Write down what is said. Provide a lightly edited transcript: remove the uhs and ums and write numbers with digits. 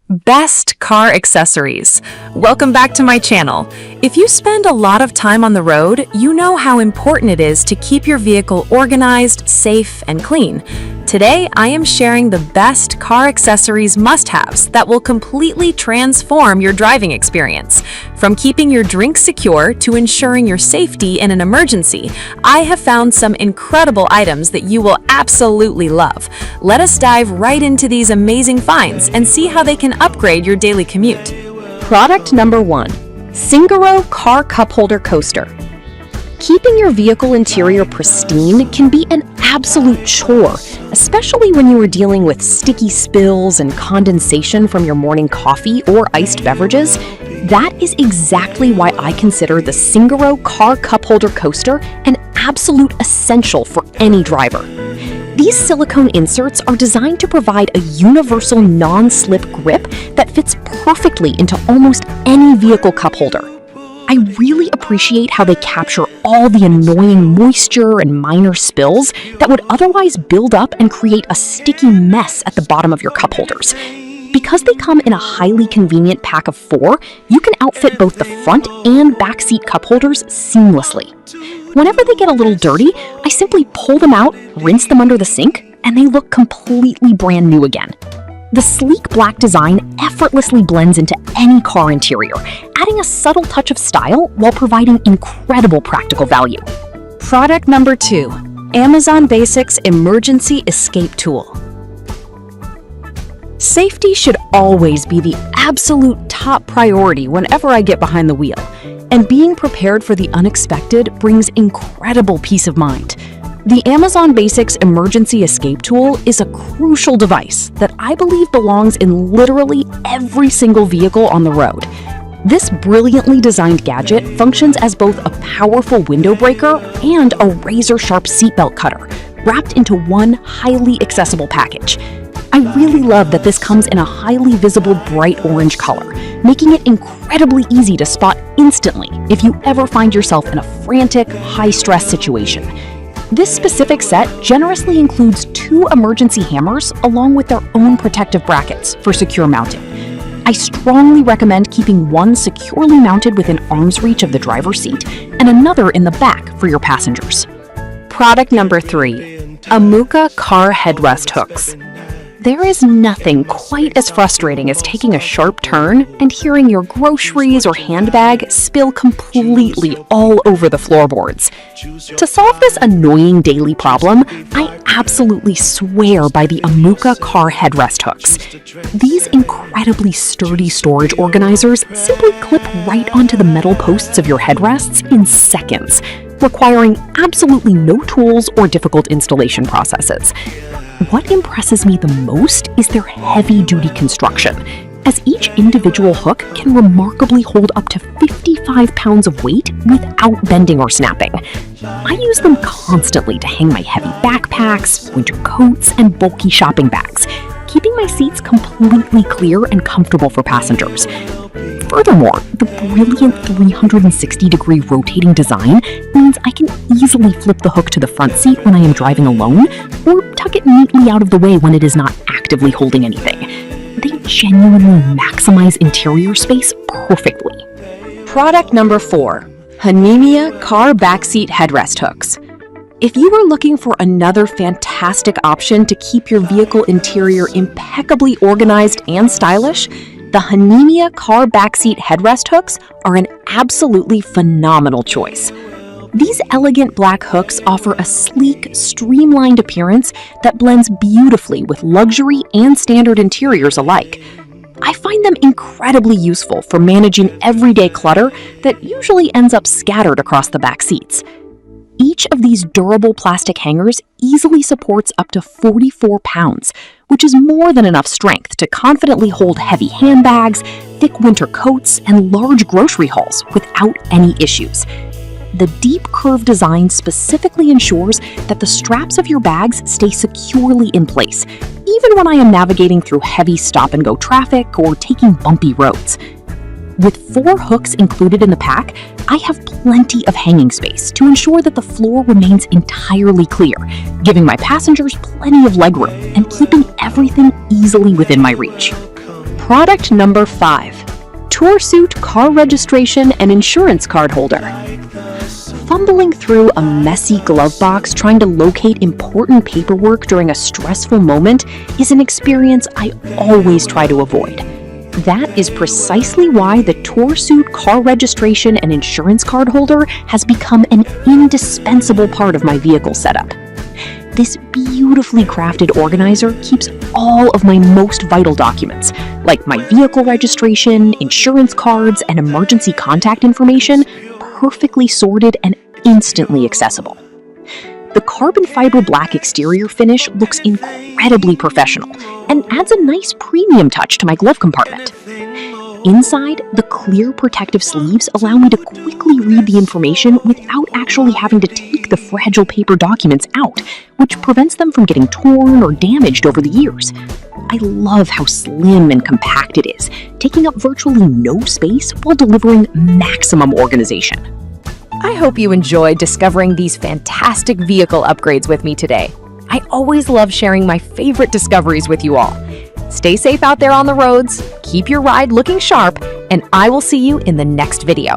Best car accessories. Welcome back to my channel. If you spend a lot of time on the road, you know how important it is to keep your vehicle organized, safe, and clean. Today, I am sharing the best car accessories must-haves that will completely transform your driving experience. From keeping your drinks secure to ensuring your safety in an emergency, I have found some incredible items that you will absolutely love. Let us dive right into these amazing finds and see how they can upgrade your daily commute. Product number 1. Singaro Car Cup Holder Coaster. Keeping your vehicle interior pristine can be an absolute chore, especially when you are dealing with sticky spills and condensation from your morning coffee or iced beverages. That is exactly why I consider the Singaro Car Cup Holder Coaster an absolute essential for any driver. These silicone inserts are designed to provide a universal non-slip grip that fits perfectly into almost any vehicle cup holder. I really appreciate how they capture all the annoying moisture and minor spills that would otherwise build up and create a sticky mess at the bottom of your cup holders. Because they come in a highly convenient pack of 4, you can outfit both the front and back seat cup holders seamlessly. Whenever they get a little dirty, I simply pull them out, rinse them under the sink, and they look completely brand new again. The sleek black design effortlessly blends into any car interior, adding a subtle touch of style while providing incredible practical value. Product number 2. Amazon Basics Emergency Escape Tool. Safety should always be the absolute top priority whenever I get behind the wheel, and being prepared for the unexpected brings incredible peace of mind. The Amazon Basics Emergency Escape Tool is a crucial device that I believe belongs in literally every single vehicle on the road. This brilliantly designed gadget functions as both a powerful window breaker and a razor-sharp seatbelt cutter, wrapped into one highly accessible package. I really love that this comes in a highly visible bright orange color, making it incredibly easy to spot instantly if you ever find yourself in a frantic, high-stress situation. This specific set generously includes 2 emergency hammers along with their own protective brackets for secure mounting. I strongly recommend keeping one securely mounted within arm's reach of the driver's seat and another in the back for your passengers. Product number 3. Amuka Car Headrest Hooks. There is nothing quite as frustrating as taking a sharp turn and hearing your groceries or handbag spill completely all over the floorboards. To solve this annoying daily problem, I absolutely swear by the Amuka Car Headrest Hooks. These incredibly sturdy storage organizers simply clip right onto the metal posts of your headrests in seconds, requiring absolutely no tools or difficult installation processes. What impresses me the most is their heavy-duty construction, as each individual hook can remarkably hold up to 55 pounds of weight without bending or snapping. I use them constantly to hang my heavy backpacks, winter coats, and bulky shopping bags, keeping my seats completely clear and comfortable for passengers. Furthermore, the brilliant 360-degree rotating design means I can easily flip the hook to the front seat when I am driving alone, or tuck it neatly out of the way when it is not actively holding anything. They genuinely maximize interior space perfectly. Product number 4. Hanemiya Car Backseat Headrest Hooks. If you are looking for another fantastic option to keep your vehicle interior impeccably organized and stylish, the Hanemiya Car Backseat Headrest Hooks are an absolutely phenomenal choice. These elegant black hooks offer a sleek, streamlined appearance that blends beautifully with luxury and standard interiors alike. I find them incredibly useful for managing everyday clutter that usually ends up scattered across the back seats. Each of these durable plastic hangers easily supports up to 44 pounds, which is more than enough strength to confidently hold heavy handbags, thick winter coats, and large grocery hauls without any issues. The deep curve design specifically ensures that the straps of your bags stay securely in place, even when I am navigating through heavy stop-and-go traffic or taking bumpy roads. With 4 hooks included in the pack, I have plenty of hanging space to ensure that the floor remains entirely clear, giving my passengers plenty of legroom and keeping everything easily within my reach. Product number 5. Tour Suit Car Registration and Insurance Card Holder. Fumbling through a messy glove box trying to locate important paperwork during a stressful moment is an experience I always try to avoid. That is precisely why the Tour Suit Car Registration and Insurance Card Holder has become an indispensable part of my vehicle setup. This beautifully crafted organizer keeps all of my most vital documents, like my vehicle registration, insurance cards, and emergency contact information, perfectly sorted and instantly accessible. The carbon fiber black exterior finish looks incredibly professional and adds a nice premium touch to my glove compartment. Inside, the clear protective sleeves allow me to quickly read the information without actually having to take the fragile paper documents out, which prevents them from getting torn or damaged over the years. I love how slim and compact it is, taking up virtually no space while delivering maximum organization. I hope you enjoyed discovering these fantastic vehicle upgrades with me today. I always love sharing my favorite discoveries with you all. Stay safe out there on the roads, keep your ride looking sharp, and I will see you in the next video.